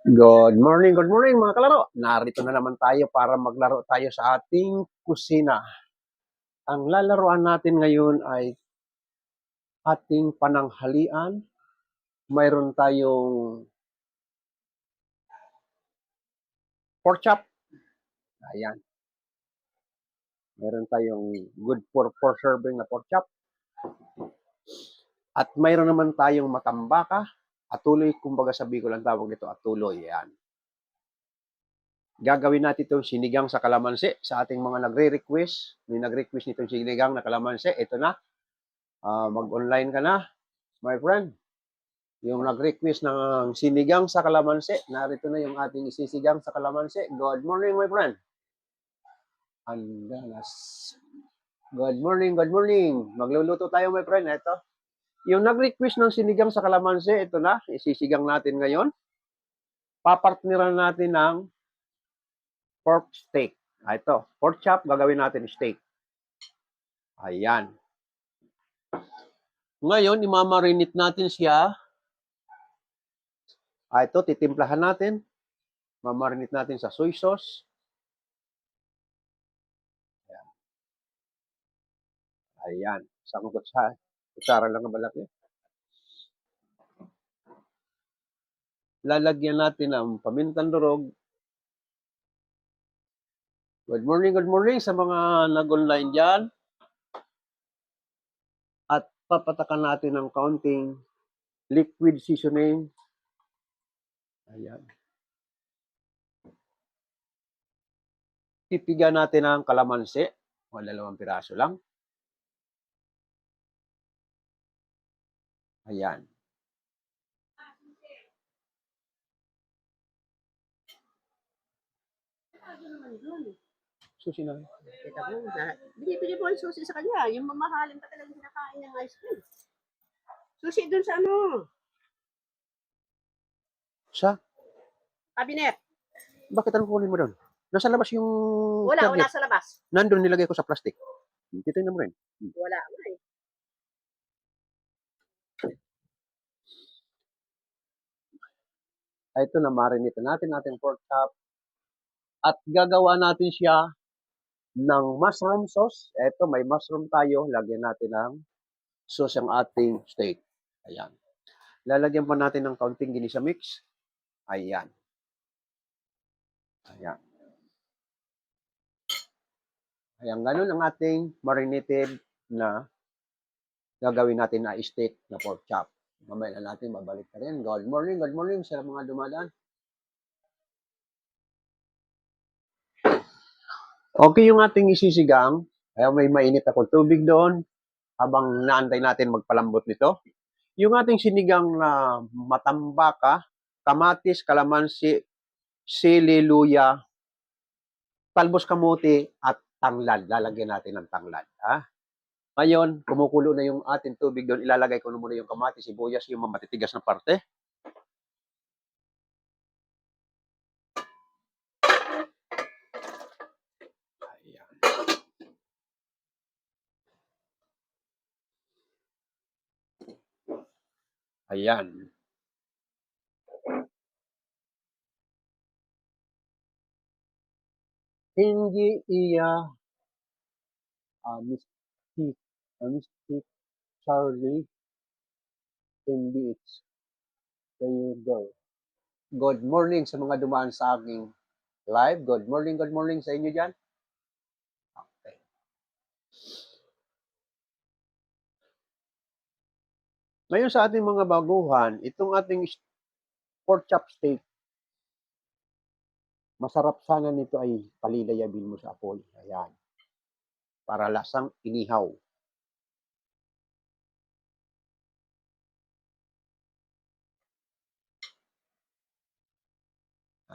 Good morning mga kalaro. Narito na naman tayo para maglaro tayo sa ating kusina. Ang lalaroan natin ngayon ay ating pananghalian. Mayroon tayong pork chop. Ayan. Mayroon tayong good for 4 serving na pork chop. At mayroon naman tayong matambaka. Atuloy, kumbaga sa Bicol ang tawag nito, atuloy. Ayan. Gagawin natin itong sinigang sa kalamansi sa ating mga nagre-request. May nag-request nitong sinigang na kalamansi. Ito na. Mag-online ka na, my friend. Yung nag-request ng sinigang sa kalamansi, narito na yung ating isisigang sa kalamansi. Good morning, my friend. Andalas. Good morning, good morning. Magluluto tayo, my friend. Ito. Yung nag-request ng sinigang sa kalamansi, ito na. Isisigang natin ngayon. Papartneran natin ng pork steak. Ito. Pork chop, gagawin natin steak. Ayan. Ngayon, imamarinate natin siya. Ito, titimplahan natin. Mamarinate natin sa soy sauce. Ayan. Isang kutsara lang na malaki. Lalagyan natin ng pamintang durog. Good morning sa mga nag-online dyan. At papatakan natin ng kaunting liquid seasoning. Ayan. Pipiga natin ang kalamansi. O 2 piraso lang. Ayan. Susi na. Kita mo, binibili mo ang susi sa kanya. Yung mamahalin pa talagang kinakain ng ice cream. Susi dun sa ano? Sa? Cabinet. Bakit anong kunin mo doon? Nasa labas yung Wala target. sa labas. Nandun nilagay ko sa plastic. Titignan mo rin. Wala nga eh. Ito na, marinate natin pork chop. At gagawa natin siya ng mushroom sauce. Ito, may mushroom tayo. Lagyan natin ng sauce ang ating steak. Ayan. Lalagyan pa natin ng kaunting ginisa mix. Ayan. Ayan. Ayan, ganun ang ating marinated na gagawin natin na steak na pork chop. Mamaya na natin babalik na rin. Good morning sa mga dumadaan. Okay yung ating isisigang. Kaya may mainit ako tubig doon habang naantay natin magpalambot nito. Yung ating sinigang na matambaka, kamatis, kalamansi, sili, luya, talbos kamote, at tanglad. Lalagyan natin ng tanglad. Ha? Ngayon, kumukulo na yung ating tubig doon. Ilalagay ko na muna yung kamatis, sibuyas, yung matitigas na parte. Ayan. Ayan. Hindi iya Mystic Charlie MBH. Kayo girl. Good morning sa mga dumaan sa aking live. Good morning sa inyo dyan. Okay. Ngayon sa ating mga baguhan, itong ating pork chop steak, masarap sana nito ay palilayabin mo sa apoy. Ayan. Para lasang inihaw.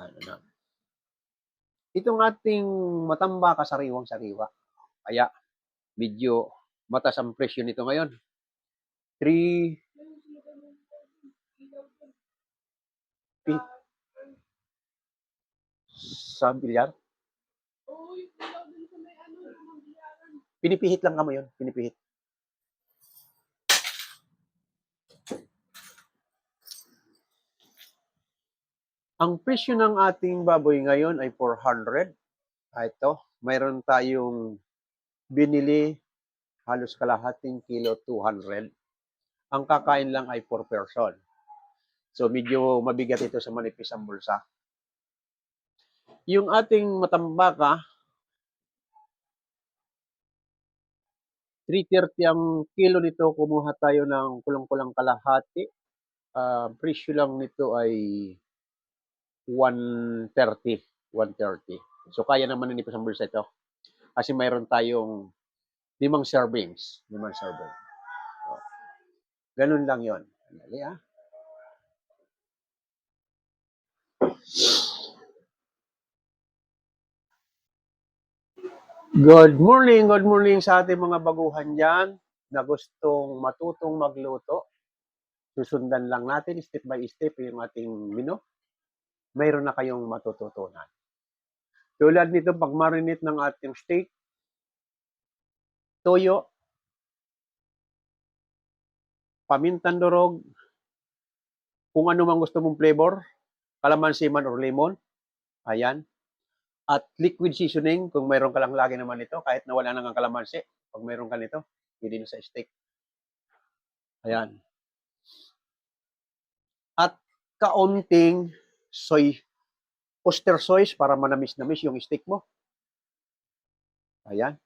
Ano na. Itong ating matambaka sariwang-sariwa. Kaya medyo mataas ang presyo nito ngayon. 3 sa bilyar. Pinipihit lang kamo yun. Pinipihit. Ang presyo ng ating baboy ngayon ay 400. Ito, mayroon tayong binili halos kalahating kilo 200. Ang kakain lang ay 4 person. So medyo mabigat ito sa manipis ang bulsa. Yung ating matambaka, 330 ang kilo nito, kumuha tayo ng kulang-kulang kalahati. Presyo lang nito ay 130. 130. So kaya naman nipis ang bulsa ito. Kasi mayroon tayong 5 servings. 5 servings. So, ganun lang yon. Dali ah. Good morning sa ating mga baguhan dyan na gustong matutong magluto. Susundan lang natin step by step yung ating menu. Mayroon na kayong matututunan. Tulad nito, pag-marinate ng ating steak, toyo, pamintang durog, kung ano mang gusto mong flavor, kalamansi man or lemon, ayan. At liquid seasoning, kung mayroon ka lang lagi naman ito, kahit na wala nang kalamansi, pag mayroon ka nito, pwede na sa steak. Ayan. At kaunting oyster sauce para manamis-namis yung steak mo. Ayan.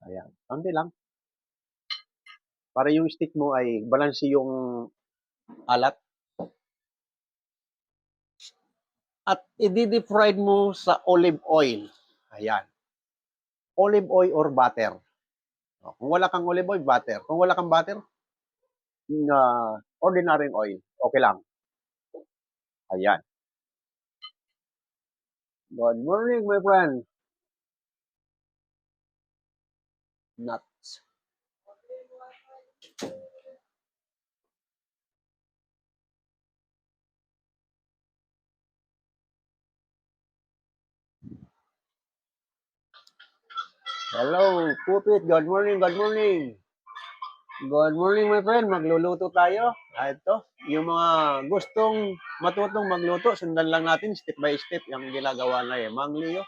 Ayan. Kaunti lang. Para yung steak mo ay balanse yung alat. At i-deep fried mo sa olive oil. Ayan. Olive oil or butter. Kung wala kang olive oil, butter. Kung wala kang butter, ordinary oil. Okay lang. Ayan. Good morning, my friend. Nuts. Hello, Pupit. Good morning, good morning. Good morning, my friend. Magluluto tayo. Ito, yung mga gustong matutong magluto, sundan lang natin step by step yung ginagawa na Mang Leo.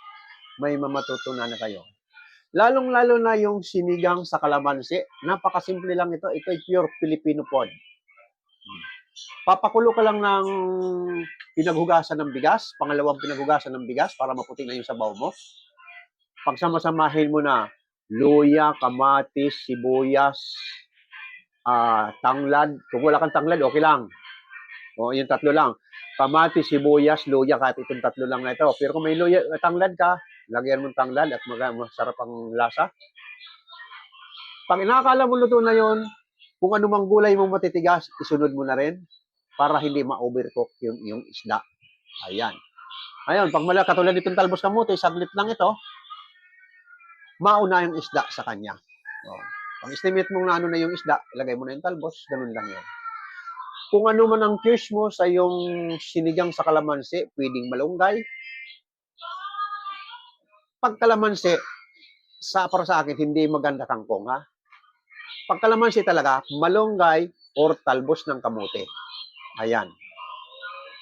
May mamatutunan na kayo. Lalong-lalo na yung sinigang sa kalamansi. Napakasimple lang ito. Ito ay pure Filipino food. Papakulo ka lang ng pinaghugasan ng bigas, pangalawang pinaghugasan ng bigas para maputi na yung sabaw mo. Pagsama-samahin mo na luya, kamatis, sibuyas, tanglad. Kung wala kang tanglad, okay lang. O, yung tatlo lang. Kamatis, sibuyas, luya, kahit itong tatlo lang na ito. Pero kung may luya, tanglad ka, lagyan mo tanglad at masarap ang lasa. Pag inakala mo luto na yon, kung ano mang gulay mong matitigas, isunod mo na rin para hindi ma-overcook yung isda. Ayan. Ayun, pag mala katulad nitong talbos kamote, saglit lang ito, mauna yung isda sa kanya. Pag estimate mong na ano na yung isda, ilagay mo na yung talbos, ganun lang yun. Kung ano man ang choice mo sa yung sinigang sa kalamansi, pwedeng malunggay. Pag kalamansi, para sa akin, hindi maganda kangkong, ha? Pag kalamansi talaga, malunggay or talbos ng kamote. Ayan.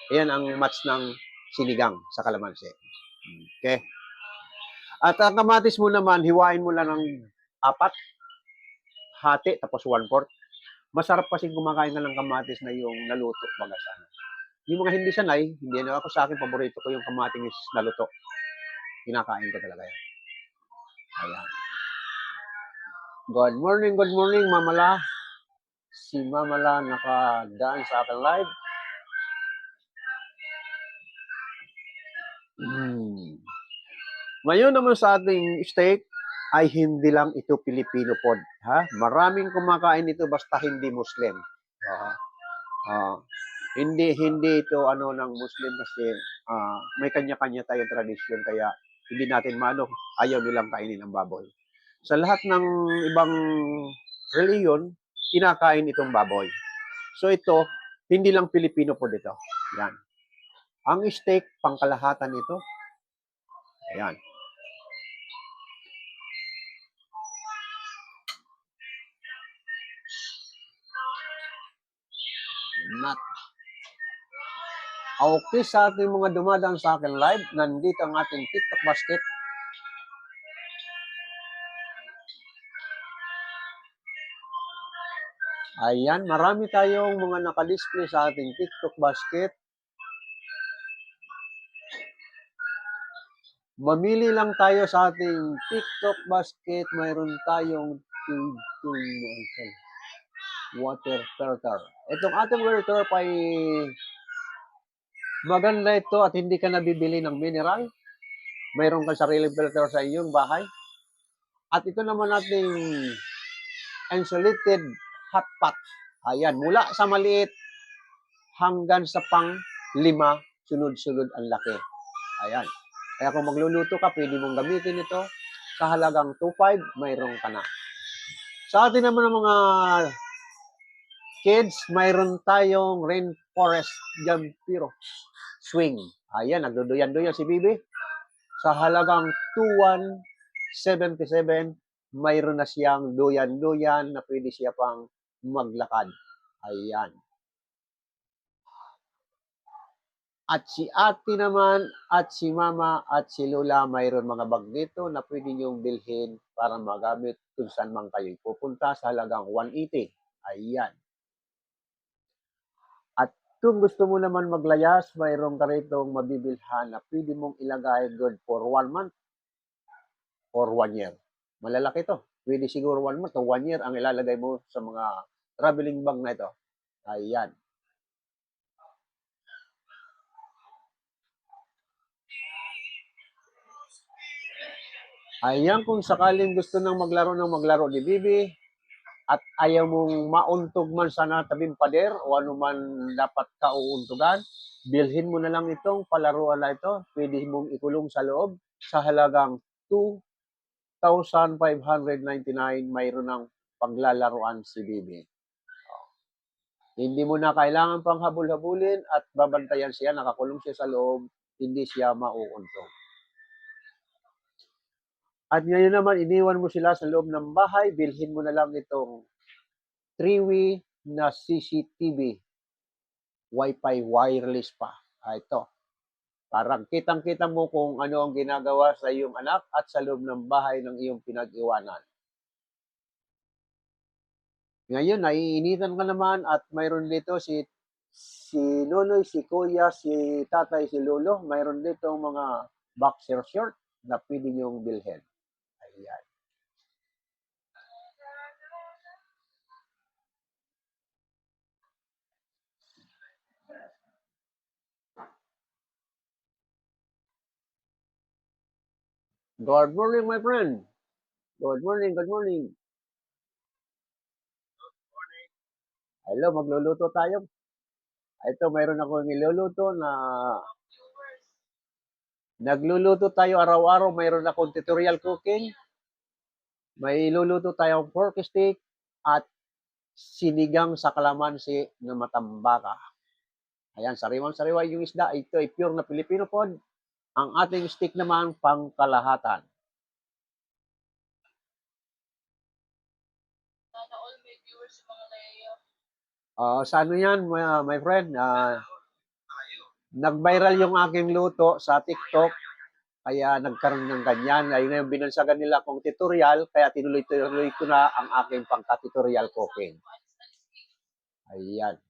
Ayan ang match ng sinigang sa kalamansi. Okay? At ang kamatis mo naman, hiwain mo lang ng 4, hati, tapos 1/4. Masarap kasi kumakain ka ng kamatis na yung naluto, baga sana. Yung mga hindi sanay, hindi na ako sa akin, paborito ko yung kamatis naluto. Kinakain ko talaga yan. Ayan. Good morning, Mamala. Si Mamala nakadaan sa akin live. Ngayon naman sa ating steak, ay hindi lang ito Filipino food. Ha? Maraming kumakain ito basta hindi Muslim. Hindi ito ano ng Muslim kasi may kanya-kanya tayong tradisyon kaya hindi natin ayaw nilang kainin ang baboy. Sa lahat ng ibang reliyon, kinakain itong baboy. So ito, hindi lang Filipino food ito. Yan. Ang steak, pangkalahatan ito. Ayan. Nut. Okay, sa ating mga dumadaan sa akin live, nandito ang ating TikTok basket. Ayan, marami tayong mga nakadisplay sa ating TikTok basket. Mamili lang tayo sa ating TikTok basket. Mayroon tayong water filter. Itong ating water filter ay maganda ito at hindi ka nabibili ng mineral. Mayroon kang sariling filter sa iyong bahay. At ito naman ating insulated hot pot. Ayan, mula sa maliit hanggang sa pang 5, sunod-sunod ang laki. Ayan. Kaya kung magluluto ka, pwede mong gamitin ito. Sa halagang 2.5, mayroon ka na. Sa atin naman ng mga kids, mayroon tayong rainforest Jampiro swing. Ayan, nagduduyan-duyan si Bibi. Sa halagang 2,177, mayroon na siyang duyan-duyan na pwede siya pang maglakad. Ayan. At si ate naman, at si mama, at si lola, mayroon mga bag dito na pwede niyong bilhin para magamit kung saan man kayo pupunta sa halagang 180. Ayan. At kung gusto mo naman maglayas, mayroon ka rito mabibilhan na pwede mong ilagay good for 1 month or 1 year. Malalaki to. Pwede siguro 1 month o 1 year ang ilalagay mo sa mga traveling bag na ito. Ayan. Ayan, kung sakaling gusto nang maglaro ni Bibi at ayaw mong mauntog man sa natabing pader o ano man dapat kauuntugan, bilhin mo na lang itong palaruan na ito. Pwede mong ikulong sa loob sa halagang 2,599. Mayroon ng paglalaruan si Bibi. Hindi mo na kailangan pang habul-habulin at babantayan siya, nakakulong siya sa loob, hindi siya mauuntog. At ngayon naman, iniwan mo sila sa loob ng bahay, bilhin mo na lang itong 3-way na CCTV, Wi-Fi wireless pa. Ito. Parang kitang-kita mo kung ano ang ginagawa sa iyong anak at sa loob ng bahay ng iyong pinag-iwanan. Ngayon, naiinitan ka naman at mayroon dito si Nonoy, si Kuya, si Tatay, si Lolo. Mayroon dito mga boxer short na pwede niyong bilhin. Ayan. Good morning, my friend. Good morning, good morning. Hello, magluluto tayo. Ito, mayroon ako niluluto na nagluluto tayo araw-araw. Mayroon akong tutorial cooking. May iluluto tayong pork steak at sinigang sa kalamansi na matambaka. Ayan, sariwang-sariwa yung isda. Ito ay pure na Filipino food. Ang ating steak naman, pangkalahatan. Sa ano yan, my friend? Nag-viral yung aking luto sa TikTok. Kaya nagkaroon ng ganyan. Ay ngayon binansagan nila akong tutorial, kaya tinuloy-tuloy ko na ang aking pangka-tutorial cooking. Ayan.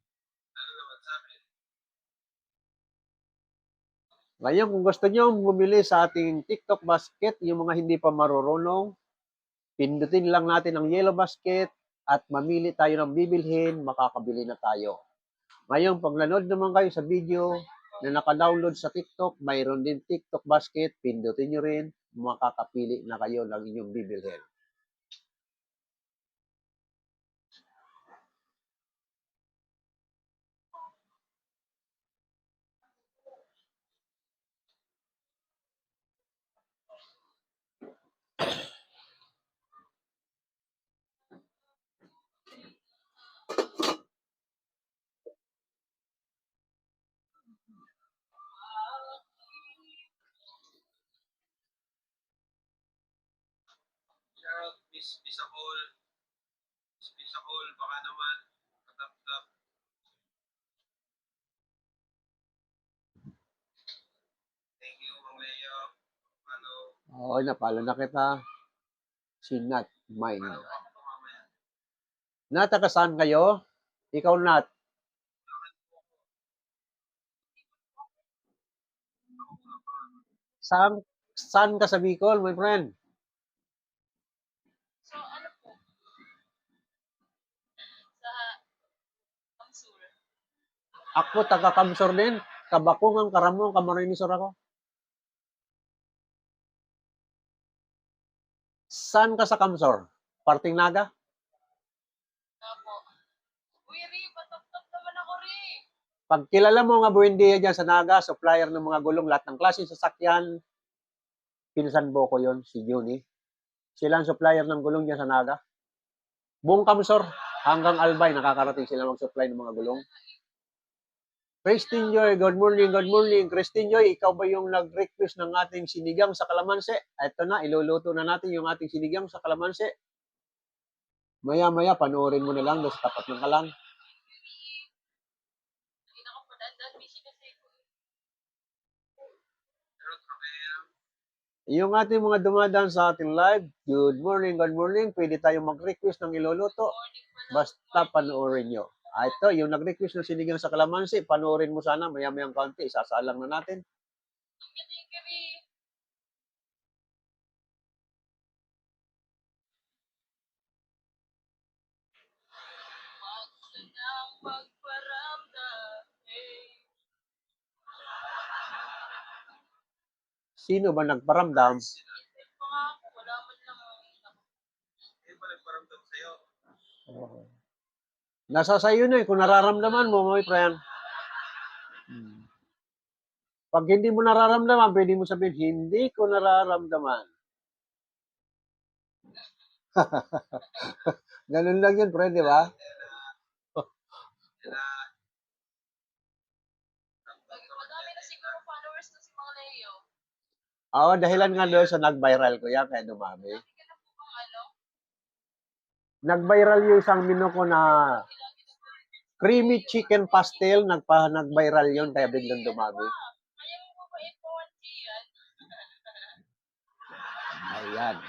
Ngayon, kung gusto nyo bumili sa ating TikTok basket, yung mga hindi pa marurunong, pindutin lang natin ang yellow basket at mamili tayo ng bibilhin, makakabili na tayo. Ngayon, pag nanood naman kayo sa video na naka-download sa TikTok, mayroon din TikTok basket, pindutin nyo rin, makakapili na kayo ng inyong bibilhin. Gerald, Miss Bisacol, baka naman, katap-tap. Oo, napalo na kita. Si Nat Mine. Nat, taga saan kayo? Ikaw, Nat. Saan, saan ka sa Bicol, my friend? Ako, taga Kamsor din. Kabakungang, Karamong, Camarines Sur ako. Saan ka sa Kamsor? Parting Naga? Pag kilala mo nga Buendia dyan sa Naga, supplier ng mga gulong, lahat ng klase sasakyan, pinsan ko yon si Juni. Sila ang supplier ng gulong dyan sa Naga. Buong Kamsor, hanggang Albay, nakakarating sila mag-supply ng mga gulong. Christine Joy, good morning, good morning. Christine Joy, ikaw ba yung nag-request ng ating sinigang sa kalamansi? Ito na, iluluto na natin yung ating sinigang sa kalamansi. Maya-maya, panoorin mo na lang doon sa tapat ng kalan. Yung ating mga dumadaan sa ating live, good morning, good morning. Pwede tayong mag-request ng iluluto. Basta panoorin nyo. Ito, yung nag-request ng sinigang sa kalamansi, panoorin mo sana, maya-mayang kaunti, isasaalang na natin. Sino ba nagparamdam? Nasa sayo na eh, kung nararamdaman mo, my friend. Pag hindi mo nararamdaman, pwede mo sabihin, hindi ko nararamdaman. Ganun lang yun, friend, di ba? Oo, dahilan nga doon sa nag-viral ko yan, kaya dumami. Nag-viral yung isang menu ko na creamy chicken pastel, nag-viral yun, kaya biglang dumami. Ayan.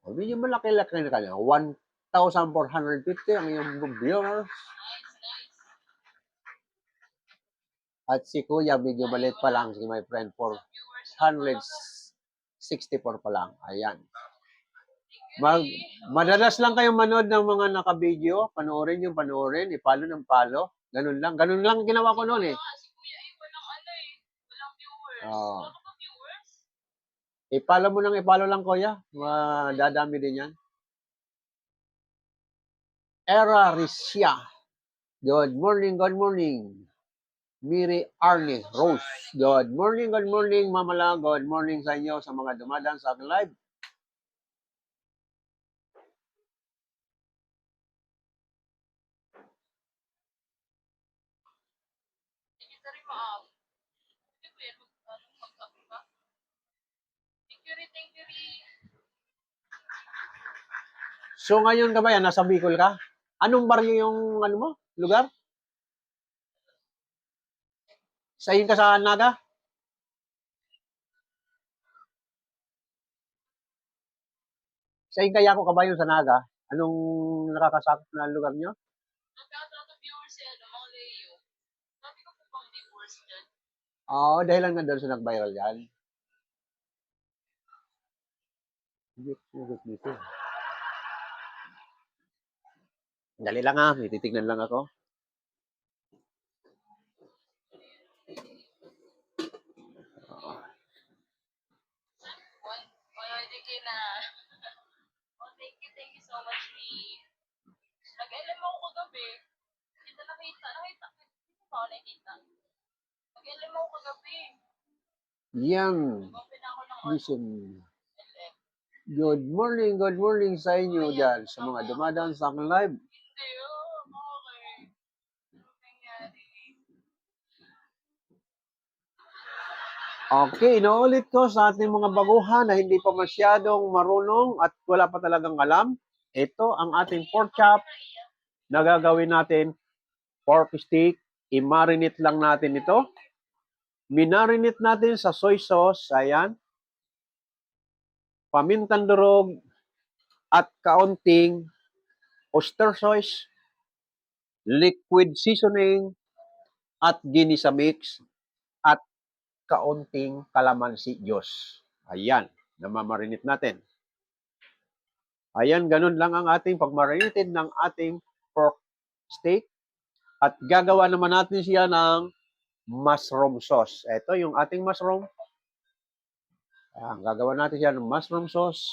O, medyo malaki-laki na kanya. 1,450 ang iyong viewers. At si Kuya, medyo maliit pa lang, si my friend, 464 pa lang. Ayan. Madalas lang kayong manood ng mga naka-video, panoorin yung panoorin, ipalo ng palo. Ganun lang. Ganun lang ginawa ko noon eh. Oh. Ipalo mo ng ipalo lang, Kuya. Madadami din yan. Era Rissia. Good morning, good morning. Miri Arnie Rose. Good morning, Mama Lang. Good morning sa inyo sa mga dumadaan sa aking live. So ngayon ka ba yan? Nasa Bicol ka? Anong baryo yung ano mo? Lugar? Sa ka sa Naga? Sa kaya ako kabayo sa Naga? Anong nakakasakop na lugar nyo? Oo, dahilan nga doon sa nag-viral yan. Dito. Dali lang ha, may titignan lang ako. Yang listen. Good morning sa inyo dyan, sa mga dumadaan sa aking live. Okay, inuulit ko sa ating mga baguhan na hindi pa masyadong marunong at wala pa talagang alam. Ito ang ating pork chop na gagawin natin pork steak. I-marinate lang natin ito. Minarinate natin sa soy sauce. Ayan. Pamintang durog at kaunting oyster sauce, liquid seasoning, at ginisa mix, at kaunting kalamansi juice. Ayan, namamarinate natin. Ayan, ganun lang ang ating pagmarinated ng ating pork steak. At gagawa naman natin siya ng mushroom sauce. Ito yung ating mushroom. Ayan, gagawa natin siya ng mushroom sauce.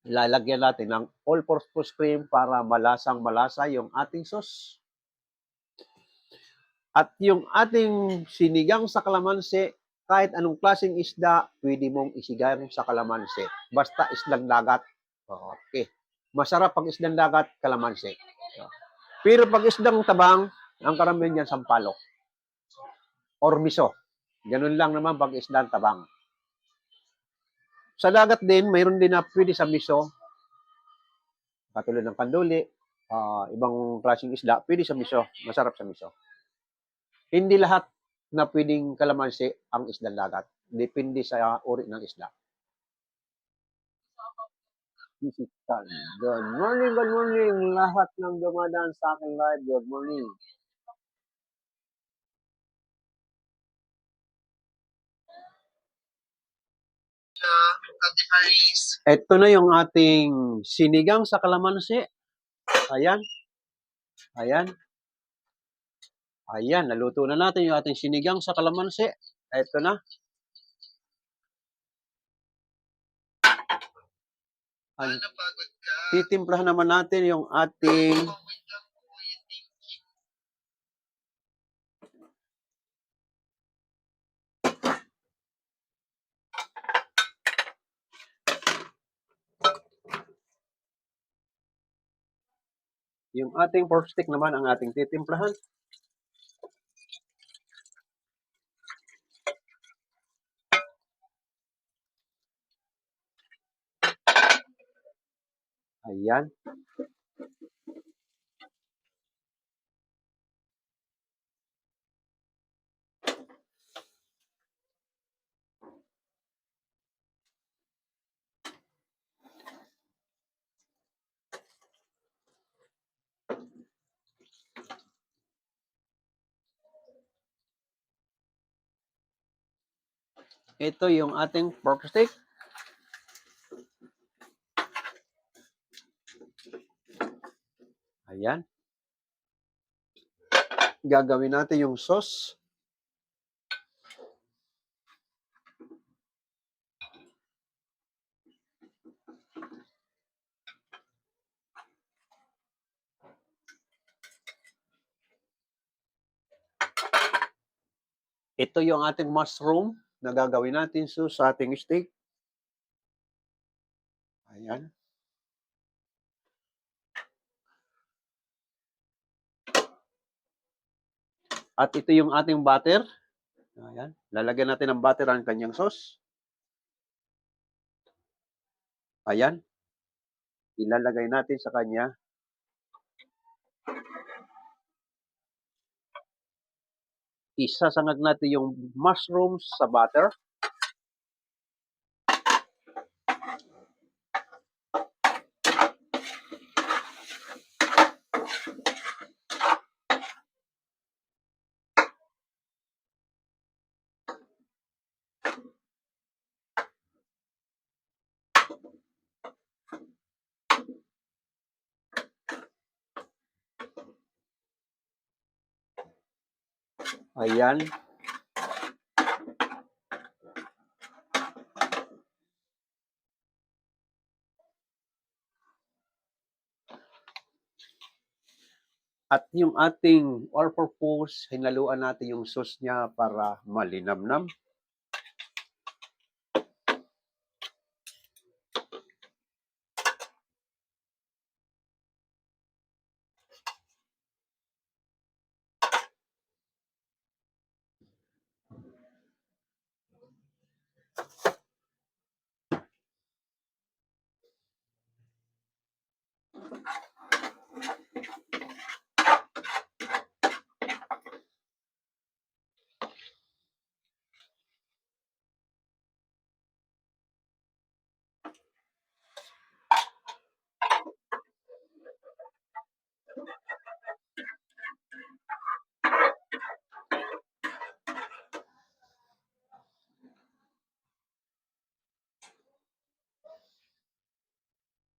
Lalagyan natin ng all-purpose cream para malasang-malasa yung ating sauce. At yung ating sinigang sa kalamansi, kahit anong klaseng isda, pwede mong isigang sa kalamansi. Basta isdang dagat. Okay. Masarap pag isdang dagat, kalamansi. Pero pag isdang tabang, ang karamihan yan sampalok. Or miso. Ganun lang naman pag isdang tabang. Sa dagat din, mayroon din na pwede sa miso. Katulad ng kanduli, ibang klaseng isda, pwede sa miso. Masarap sa miso. Hindi lahat na pwedeng kalamansi ang isdang dagat. Depende sa uri ng isda. Good morning, lahat ng dumadaan sa aking live. Good morning. Ito na yung ating sinigang sa kalamansi. Ayan. Ayan. Ayan, naluto na natin yung ating sinigang sa kalamansi. Ito na. Titimplahan naman natin yung ating pork stick naman ang ating titimplahan. Ayan. Ito yung ating pork steak. Ayan. Gagawin natin yung sauce. Ito yung ating mushroom na gagawin natin sa ating steak. Ayan. At ito yung ating butter. Ayan. Lalagyan natin ng butter ang kanyang sauce. Ayan. Ilalagay natin sa kanya. Isasangag natin yung mushrooms sa butter. Ayan. At yung ating all-purpose, hinaluan natin yung sauce niya para malinamnam.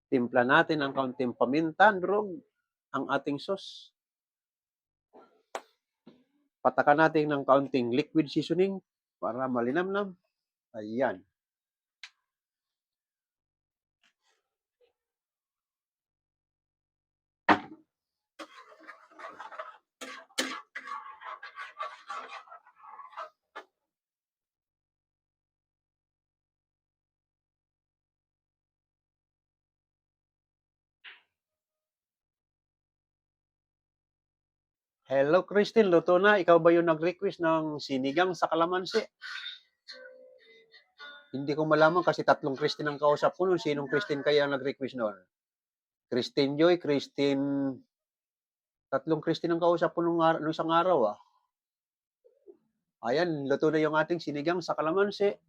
Timpla natin ang kaunting paminta, durog, ang ating sauce. Patakan natin ng kaunting liquid seasoning para malinamnam. Ayan. Hello, Christine. Luto na. Ikaw ba yung nag-request ng sinigang sa kalamansi? Hindi ko malaman kasi 3 Christine ang kausap ko nun. Sinong Christine kaya ang nag-request nun? Christine Joy, Christine... 3 Christine ang kausap ko nung isang araw, ah. Ayan, luto na yung ating sinigang sa kalamansi.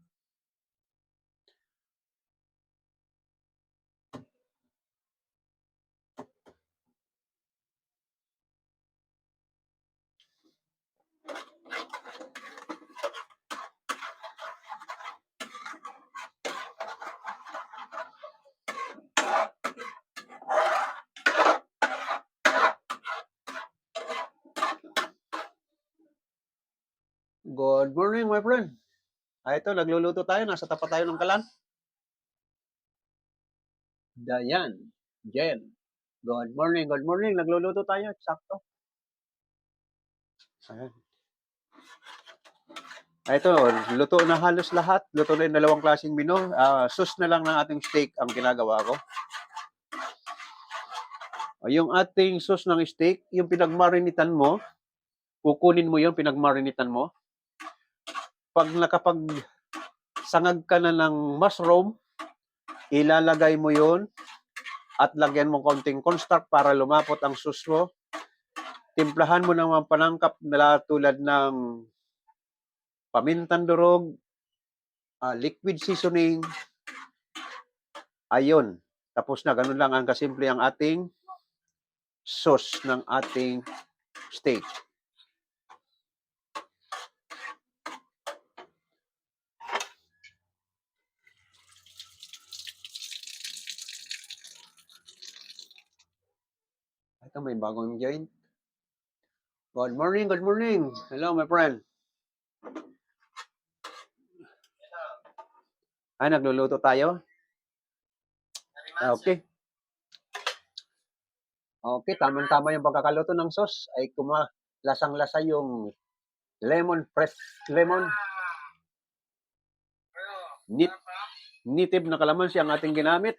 Good morning, my friend. Ito, nagluluto tayo. Nasa tapat tayo ng kalan. Dayan, Jen. Good morning, good morning. Nagluluto tayo. Sakto. Ayan. Ito, luto na halos lahat. Luto na yung 2 klaseng menu. Sauce na lang ng ating steak ang ginagawa ko. Yung ating sauce ng steak, yung pinagmarinitan mo, kukunin mo yung pinagmarinitan mo. Pag sangag ka na ng mushroom, ilalagay mo yun at lagyan mo konting cornstarch para lumapot ang sauce mo. Timplahan mo ng mga panangkap na tulad ng pamintang durog, liquid seasoning. Ayun. Tapos na, ganun lang ang kasimple ang ating sauce ng ating steak. Ito, may bagong joint. Good morning, good morning. Hello, my friend. Nagluluto tayo? Okay. Okay, tamang-tama yung pagkakaluto ng sauce. Ay lasang-lasa yung fresh lemon. Native na kalamansi ang ating ginamit.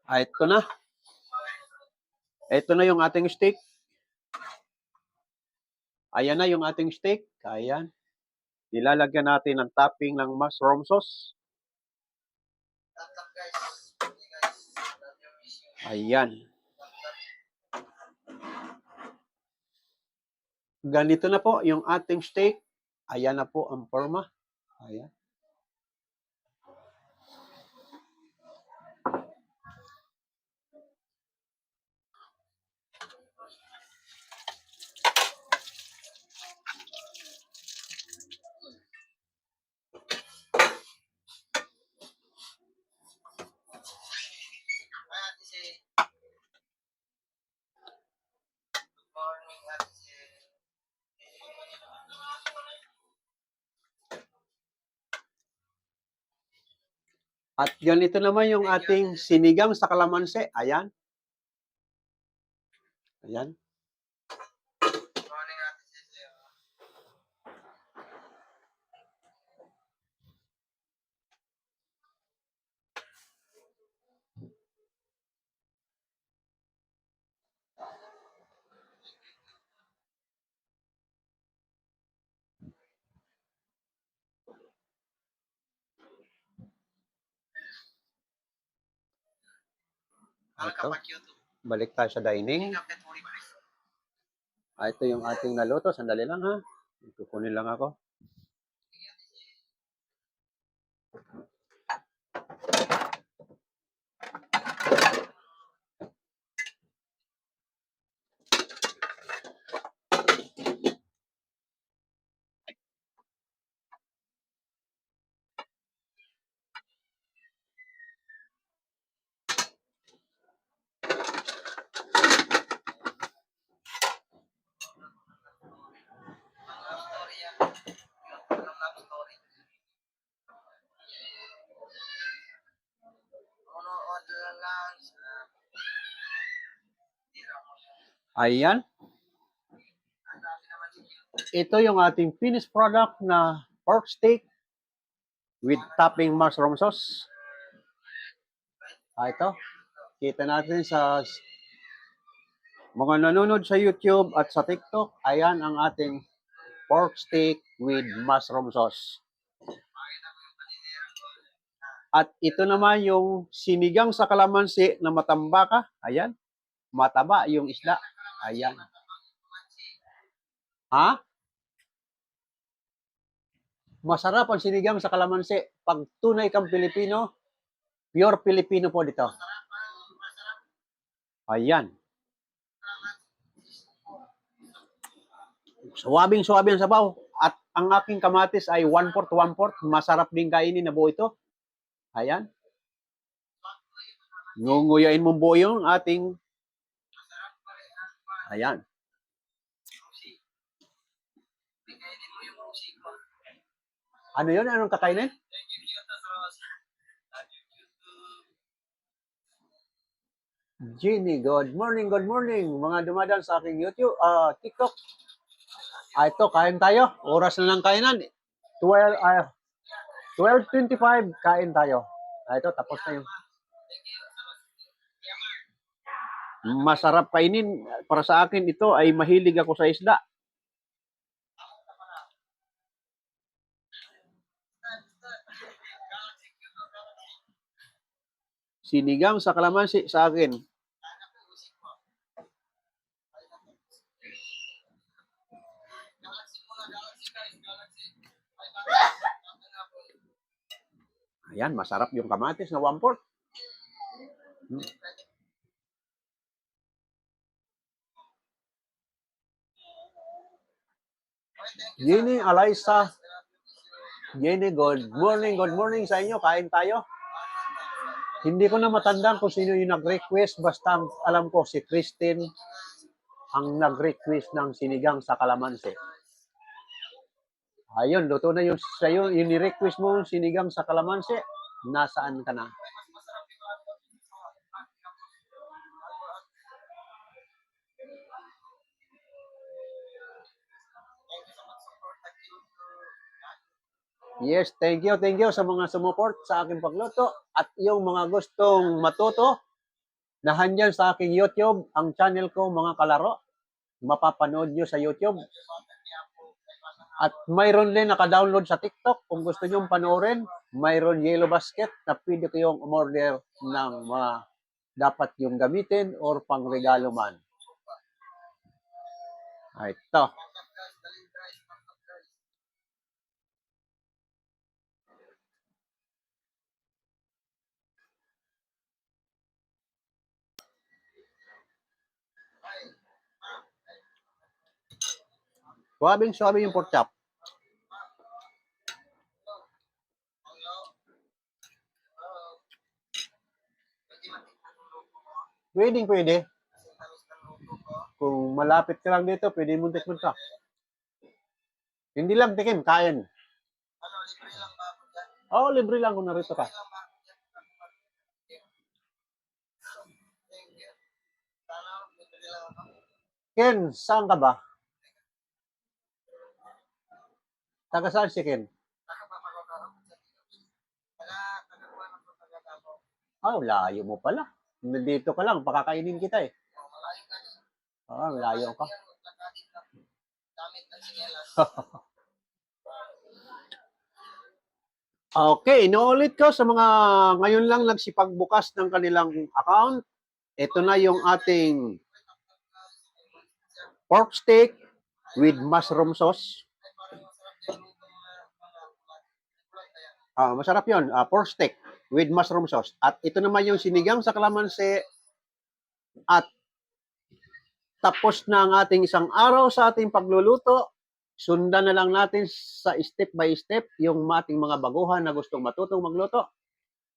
Ito na. Ito na yung ating steak. Ayan na yung ating steak. Ayan. Ilalagyan natin ng topping ng mushroom sauce. Ayan. Ganito na po yung ating steak. Ayan na po ang forma. Ayan. At ganito naman yung ating sinigang sa kalamansi. Ayan. Ayan. Ito. Balik tayo sa dining. Ito yung ating naluto. Sandali lang, ha. Kukunin lang ako. Ayan. Ito yung ating finished product na pork steak with topping mushroom sauce. Ito. Kita natin sa mga nanonood sa YouTube at sa TikTok. Ayan ang ating pork steak with mushroom sauce. At ito naman yung sinigang sa kalamansi na matambaka. Ayan. Mataba yung isda. Ayan. Ha? Masarap ang sinigang sa kalamansi. Pag tunay kang Pilipino, pure Filipino po dito. Ayan. Suwabing-suwabi ang sabaw. At ang aking kamatis ay 1/4, 1/4. Masarap din kainin na buo ito. Ayan. Ngunguyain mong buo yung ating. Ayan. Ano yun? Anong kakainin? Jenny, good morning, good morning. Mga dumadaan sa aking YouTube, TikTok. Ito, kain tayo. Oras na lang kainan. 12:25, kain tayo. Ito, tapos na yung. Masarap kainin. Para sa akin, ito ay mahilig ako sa isda. Sinigang sa kalamansi sa akin. Ayan, masarap yung kamatis na 1/4. Jenny, Alaysa. Jenny, good morning sa inyo. Kain tayo. Hindi ko na matandaan kung sino yung nag-request. Basta alam ko si Christine ang nag-request ng sinigang sa kalamansi. Ayun, luto na yung sa'yo. Yung ni-request mo sinigang sa kalamansi. Nasaan ka na? Yes, thank you sa mga sumuport sa aking pagluto at yung mga gustong matuto na handyan sa aking YouTube, ang channel ko mga kalaro, mapapanood nyo sa YouTube. At mayroon din naka-download sa TikTok kung gusto nyo panoorin, mayroon Yellow Basket na pwede kayong umorder ng mga dapat yung gamitin or pangregalo man. Ito. Suwabing-suwabe yung pork chop. Pwede. Kung malapit ka lang dito, pwede mo tikman ka. Hindi lang tikim, kain. Oo, libre lang kung narito ka. Ken, saan ka ba? Taga saan si Ken? Layo mo pala. Nandito ka lang, pakakainin kita eh. Layo ka. Okay, inuulit ko sa mga ngayon lang nagsipagbukas ng kanilang account. Ito na yung ating pork steak with mushroom sauce. Masarap yun, pork steak with mushroom sauce. At ito naman yung sinigang sa kalamansi. At tapos na ang ating isang araw sa ating pagluluto. Sundan na lang natin sa step by step yung ating mga baguhan na gustong matutong magluto.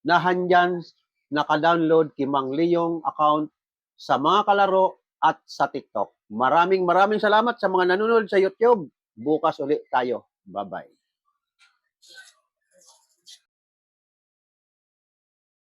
Nahandyan, naka-download kay Mang Leong account sa mga kalaro at sa TikTok. Maraming salamat sa mga nanonood sa YouTube. Bukas ulit tayo. Bye-bye.